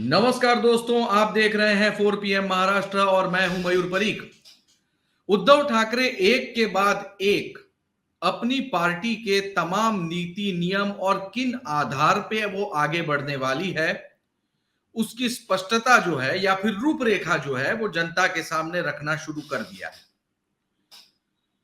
नमस्कार दोस्तों, आप देख रहे हैं 4 PM महाराष्ट्र और मैं हूं मयूर परीख। उद्धव ठाकरे एक के बाद एक अपनी पार्टी के तमाम नीति नियम और किन आधार पे वो आगे बढ़ने वाली है, उसकी स्पष्टता जो है या फिर रूपरेखा जो है वो जनता के सामने रखना शुरू कर दिया है।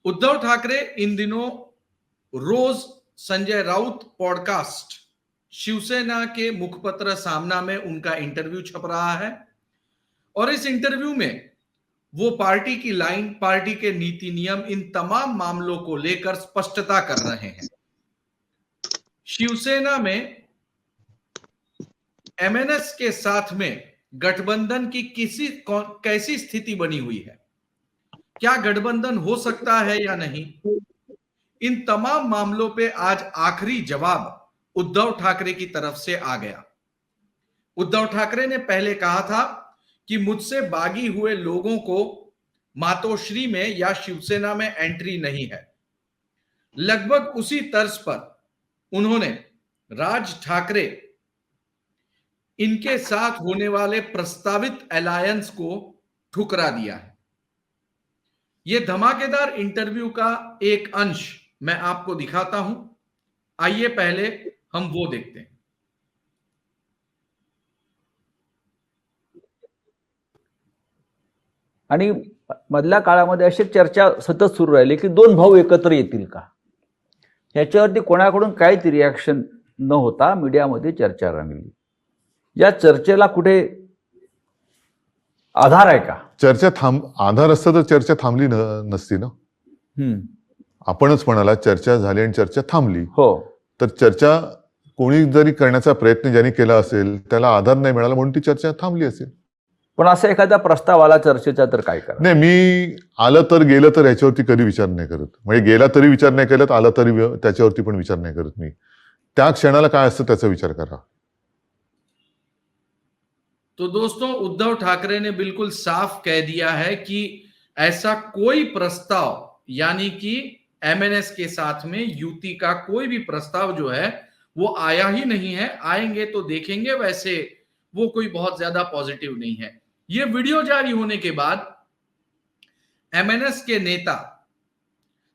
उद्धव ठाकरे इन दिनों रोज संजय राउत पॉडकास्ट शिवसेना के मुखपत्र सामना में उनका इंटरव्यू छप रहा है और इस इंटरव्यू में वो पार्टी की लाइन, पार्टी के नीति नियम, इन तमाम मामलों को लेकर स्पष्टता कर रहे हैं। शिवसेना में एमएनएस के साथ में गठबंधन की कैसी स्थिति बनी हुई है, क्या गठबंधन हो सकता है या नहीं, इन तमाम मामलों पे आज आखिरी जवाब उद्धव ठाकरे की तरफ से आ गया। उद्धव ठाकरे ने पहले कहा था कि मुझसे बागी हुए लोगों को मातोश्री में या शिवसेना में एंट्री नहीं है। लगभग उसी तर्ज पर उन्होंने राज ठाकरे इनके साथ होने वाले प्रस्तावित अलायंस को ठुकरा दिया है। यह धमाकेदार इंटरव्यू का एक अंश मैं आपको दिखाता हूं। आइए पहले हम वो देखते हैं। आणि मधल्या काळामध्ये अशी चर्चा सतत सुरू राहिली की दोन भाऊ एकत्र येतील का, याच्यावरती कोणाकडून काहीच रिॲक्शन न होता मीडियामध्ये चर्चा रंगली। या चर्चेला कुठे आधार आहे का? आधार असता तर चर्चा थांबली नसती ना। आपणच म्हणाला चर्चा झाली आणि चर्चा थांबली। हो, तर चर्चा कोणी जरी करण्याचा प्रयत्न ज्यांनी केला असेल त्याला आधार नाही मिळाला म्हणून ती चर्चा थांबली असेल। पण असा एखादा प्रस्ताव आला चर्चेचा तर काय करा? नाही, मी आलं तर गेलं तर याच्यावरती कधी विचार नाही करत। म्हणजे गेला तरी विचार नाही करत, आला तरी त्याच्यावरती पण विचार नाही करत। मी त्या क्षणाला काय असतं त्याचा विचार करा। तो दोस्तों, उद्धव ठाकरे ने बिल्कुल साफ कह दिया है कि ऐसा कोई प्रस्ताव, यानी कि एमएनएस के साथ में युति का कोई भी प्रस्ताव जो है वो आया ही नहीं है। आएंगे तो देखेंगे, वैसे वो कोई बहुत ज्यादा पॉजिटिव नहीं है। ये वीडियो जारी होने के बाद एमएनएस के नेता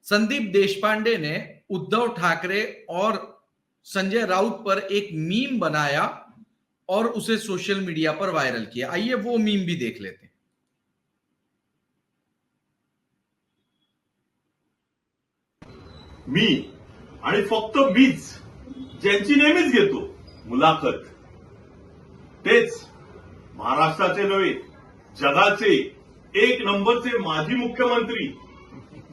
संदीप देशपांडे ने उद्धव ठाकरे और संजय राउत पर एक मीम बनाया और उसे सोशल मीडिया पर वायरल किया। आइए वो मीम भी देख लेते हैं। मी आणि फक्त मीच ज्यांची नेहमीच घेतो मुलाखत, तेच महाराष्ट्राचे नव्हे जगाचे एक नंबरचे माजी मुख्यमंत्री,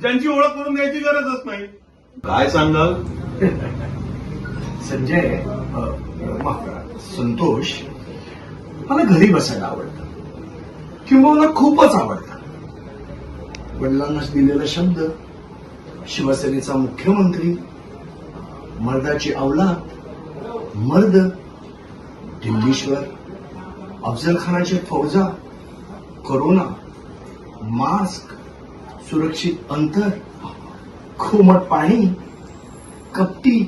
ज्यांची ओळख करून द्यायची गरजच नाही। काय सांगाल? संजय, संतोष, मला घरी बसायला आवडतं किंवा मला खूपच आवडतं। वडिलांनाच दिलेला शब्द, शिवसेनेचा मुख्यमंत्री, मर्दाची औलाद, मर्द, दिल्लीश्वर, अफजल खानाचे फौजा, कोरोना, मास्क, सुरक्षित अंतर, कोमट पाणी, कपटी,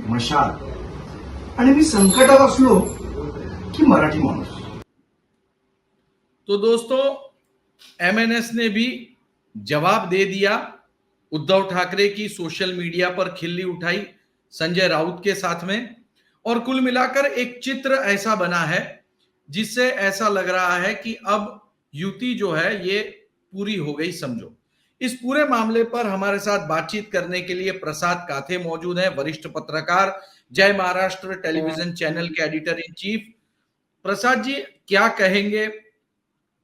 मशाल, आणि मी संकटात असलो की मराठी माणूस। तो दोस्तों, एमएनएस ने भी जवाब दे दिया। उद्धव ठाकरे की सोशल मीडिया पर खिल्ली उठाई संजय राउत के साथ में, और कुल मिलाकर एक चित्र ऐसा बना है जिससे ऐसा लग रहा है कि अब युति जो है ये पूरी हो गई समझो। इस पूरे मामले पर हमारे साथ बातचीत करने के लिए प्रसाद काथे मौजूद हैं, वरिष्ठ पत्रकार, जय महाराष्ट्र टेलीविजन चैनल के editor in chief. Prasad ji, क्या कहेंगे?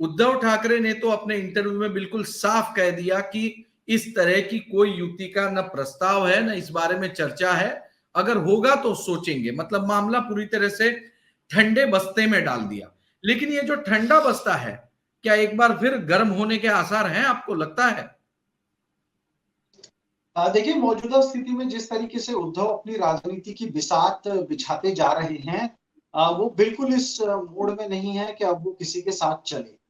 उद्धव ठाकरे ने तो अपने इंटरव्यू में बिल्कुल साफ कह दिया कि इस तरह की कोई युति का न प्रस्ताव है, न इस बारे में चर्चा है, अगर होगा तो सोचेंगे। मतलब मामला पूरी तरह से ठंडे बस्ते में डाल दिया। लेकिन ये जो ठंडा बस्ता है, क्या एक बार फिर गर्म होने के आसार हैं, आपको लगता है? देखिए, मौजूदा स्थिति में जिस तरीके से उद्धव अपनी राजनीति की बिसात बिछाते जा रहे हैं, वो बिल्कुल इस मूड में नहीं है कि अब वो किसी के साथ चले।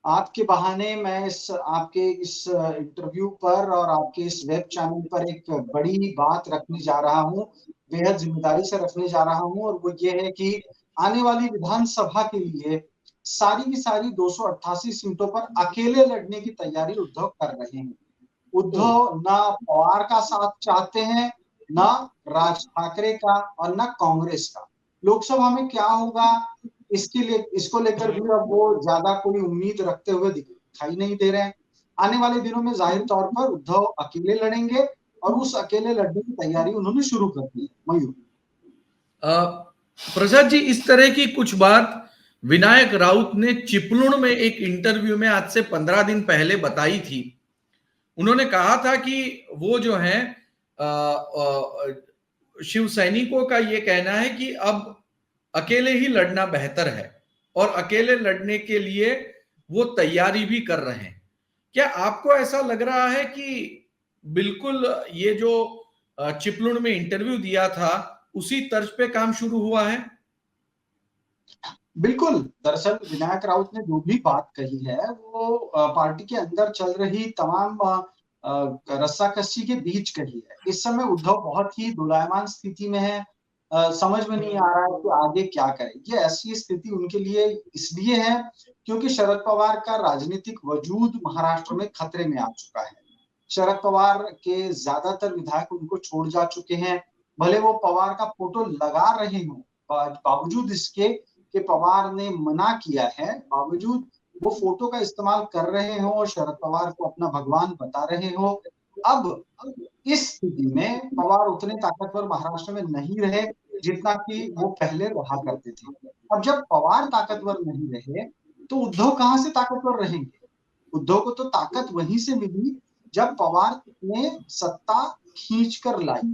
आपके बहाने मैं आपके इस इंटरव्यू पर और आपके इस वेब चैनल पर एक बड़ी बात रखने जा रहा हूं, बेहद जिम्मेदारी से रखने जा रहा हूं, और वो ये है कि आने वाली विधानसभा के लिए सारी की सारी 288 सीटों पर अकेले लड़ने की तैयारी उद्धव कर रहे हैं। उद्धव ना पवार का साथ चाहते हैं, ना राज ठाकरे का और ना कांग्रेस का। लोकसभा में क्या होगा इसको लेकर भी अब वो ज्यादा कोई उम्मीद रखते हुए दिखाई नहीं दे रहे हैं। आने वाले दिनों में जाहिर तौर पर उद्धव अकेले लड़ेंगे और उस अकेले लड़ने की तैयारी उन्होंने शुरू कर दी है। मयूर, प्रसाद जी, इस तरह की कुछ बात विनायक राउत ने चिपलुण में एक इंटरव्यू में आज से 15 दिन पहले बताई थी। उन्होंने कहा था कि वो जो है शिव सैनिकों का ये कहना है कि अब अकेले ही लड़ना बेहतर है और अकेले लड़ने के लिए वो तैयारी भी कर रहे हैं। क्या आपको ऐसा लग रहा है कि बिल्कुल ये जो चिपलुण में इंटरव्यू दिया था उसी तर्ज पे काम शुरू हुआ है? बिल्कुल। दरअसल विनायक राउत ने जो भी बात कही है वो पार्टी के अंदर चल रही तमाम रस्साकसी के बीच कही है। इस समय उद्धव बहुत ही दोलायमान स्थिति में है। समझ में नहीं आ रहा है कि आगे क्या करें। ये ऐसी स्थिति उनके लिए इसलिए है क्योंकि शरद पवार का राजनीतिक वजूद महाराष्ट्र में खतरे में आ चुका है। शरद पवार के ज्यादातर विधायक उनको छोड़ जा चुके हैं। भले वो पवार का फोटो लगा रहे हों, बावजूद इसके कि पवार ने मना किया है, बावजूद वो फोटो का इस्तेमाल कर रहे हो और शरद पवार को अपना भगवान बता रहे हो। अब इस स्थिति में पवार उतने ताकतवर महाराष्ट्र में नहीं रहे जितना कि वो पहले रहा करते थे। अब जब पवार ताकतवर नहीं रहे तो उद्धव कहां से ताकतवर रहेंगे? उद्धव को तो ताकत वहीं से मिली जब पवार ने सत्ता खींच कर लाई।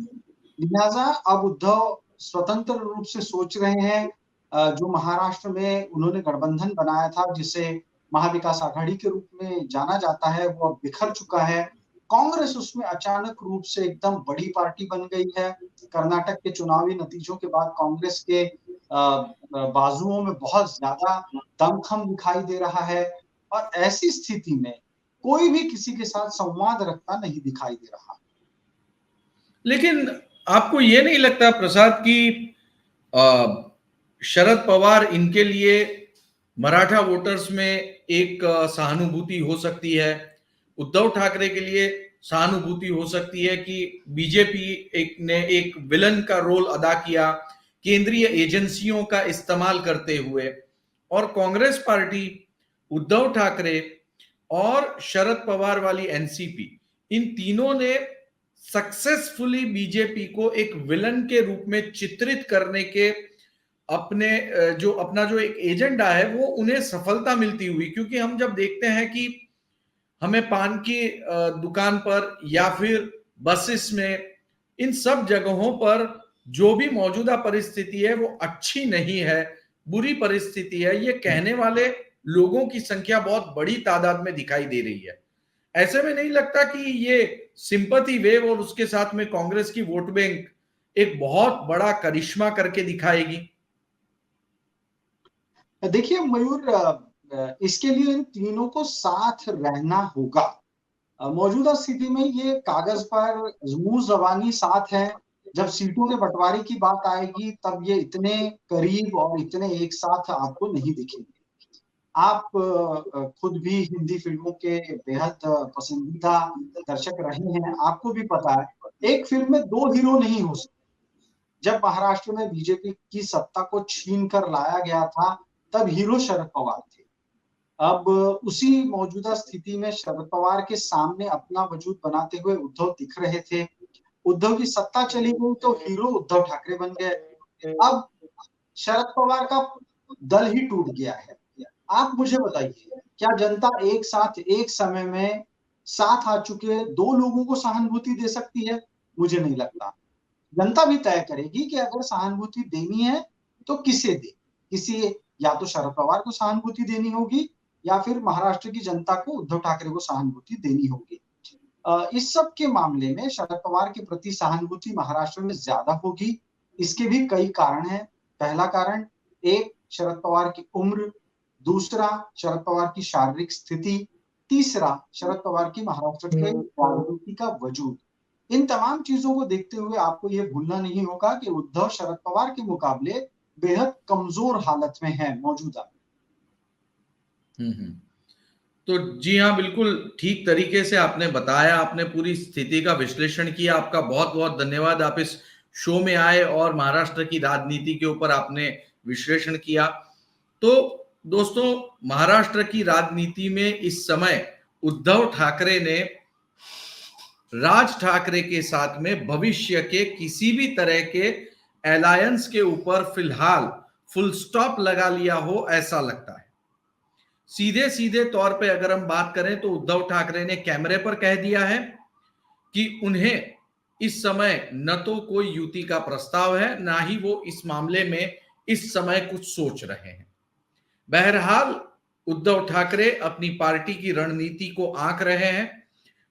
लिहाजा अब उद्धव स्वतंत्र रूप से सोच रहे हैं। जो महाराष्ट्र में उन्होंने गठबंधन बनाया था जिसे महाविकास आघाड़ी के रूप में जाना जाता है, वो अब बिखर चुका है। कांग्रेस उसमें अचानक रूप से एकदम बड़ी पार्टी बन गई है। कर्नाटक के चुनावी नतीजों के बाद कांग्रेस के बाजुओं में बहुत ज्यादा दमखम दिखाई दे रहा है और ऐसी स्थिति में कोई भी किसी के साथ संवाद रखता नहीं दिखाई दे रहा। लेकिन आपको ये नहीं लगता प्रसाद कि शरद पवार इनके लिए मराठा वोटर्स में एक सहानुभूति हो सकती है, उद्धव ठाकरे के लिए सहानुभूति हो सकती है कि बीजेपी ने एक विलन का रोल अदा किया केंद्रीय एजेंसियों का इस्तेमाल करते हुए, और कांग्रेस पार्टी, उद्धव ठाकरे और शरद पवार वाली एनसीपी, इन तीनों ने सक्सेसफुली बीजेपी को एक विलन के रूप में चित्रित करने के अपना जो एक एजेंडा है वो उन्हें सफलता मिलती हुई। क्योंकि हम जब देखते हैं कि हमें पान की दुकान पर या फिर बसेस में, इन सब जगहों पर जो भी मौजूदा परिस्थिति है वो अच्छी नहीं है, बुरी परिस्थिति है, ये कहने वाले लोगों की संख्या बहुत बड़ी तादाद में दिखाई दे रही है। ऐसे में नहीं लगता कि ये सिंपैथी वेव और उसके साथ में कांग्रेस की वोट बैंक एक बहुत बड़ा करिश्मा करके दिखाएगी? देखिए मयूर, इसके लिए इन तीनों को साथ रहना होगा। मौजूदा स्थिति में ये कागज पर मुंह जबानी साथ है, जब सीटों के बंटवारे की बात आएगी तब ये इतने करीब और इतने एक साथ आपको नहीं दिखेंगे। आप खुद भी हिंदी फिल्मों के बेहद पसंदीदा दर्शक रहे हैं, आपको भी पता है एक फिल्म में दो हीरो नहीं हो सकते। जब महाराष्ट्र में बीजेपी की सत्ता को छीन कर लाया गया था तब हीरो शरद पवार थे। अब उसी मौजूदा स्थिति में शरद पवार के सामने अपना वजूद बनाते हुए उद्धव दिख रहे थे। उद्धव की सत्ता चली गई तो हीरो उद्धव ठाकरे बन गए। अब शरद पवार का दल ही टूट गया है। आप मुझे बताइए, क्या जनता एक साथ एक समय में साथ आ चुके दो लोगों को सहानुभूति दे सकती है? मुझे नहीं लगता। जनता भी तय करेगी कि अगर सहानुभूति देनी है तो किसे दे। किसी या तो शरद पवार को सहानुभूति देनी होगी या फिर महाराष्ट्र की जनता को उद्धव ठाकरे को सहानुभूति देनी होगी। इस सब के मामले में शरद पवार के प्रति सहानुभूति महाराष्ट्र में ज्यादा होगी। इसके भी कई कारण हैं। पहला कारण, एक शरद पवार की उम्र, दूसरा शरद पवार की शारीरिक स्थिति, तीसरा शरद पवार की महाराष्ट्र के राजनीति का वजूद। इन तमाम चीजों को देखते हुए आपको यह भूलना नहीं होगा कि उद्धव शरद पवार के मुकाबले बेहद कमजोर हालत में है मौजूदा। हम्म। तो जी हाँ, बिल्कुल ठीक तरीके से आपने बताया, आपने पूरी स्थिति का विश्लेषण किया। आपका बहुत बहुत धन्यवाद। आप इस शो में आए और महाराष्ट्र की राजनीति के ऊपर आपने विश्लेषण किया। तो दोस्तों, महाराष्ट्र की राजनीति में इस समय उद्धव ठाकरे ने राज ठाकरे के साथ में भविष्य के किसी भी तरह के अलायंस के ऊपर फिलहाल फुल स्टॉप लगा लिया हो, ऐसा लगता है। सीधे सीधे तौर पे अगर हम बात करें तो उद्धव ठाकरे ने कैमरे पर कह दिया है कि उन्हें इस समय न तो कोई युति का प्रस्ताव है, ना ही वो इस मामले में इस समय कुछ सोच रहे हैं। बहरहाल उद्धव ठाकरे अपनी पार्टी की रणनीति को आंक रहे हैं।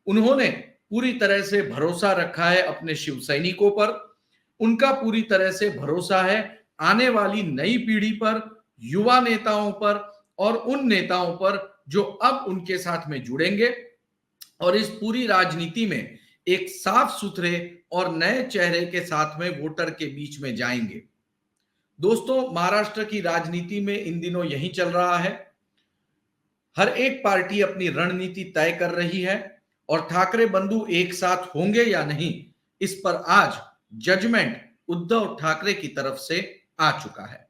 उन्होंने पूरी तरह से भरोसा रखा है अपने शिव सैनिकों पर। उनका पूरी तरह से भरोसा है आने वाली नई पीढ़ी पर, युवा नेताओं पर और उन नेताओं पर जो अब उनके साथ में जुड़ेंगे और इस पूरी राजनीति में एक साफ सुथरे और नए चेहरे के साथ में वोटर के बीच में जाएंगे। दोस्तों, महाराष्ट्र की राजनीति में इन दिनों यही चल रहा है। हर एक पार्टी अपनी रणनीति तय कर रही है और ठाकरे बंधु एक साथ होंगे या नहीं, इस पर आज जजमेंट उद्धव ठाकरे की तरफ से आ चुका है।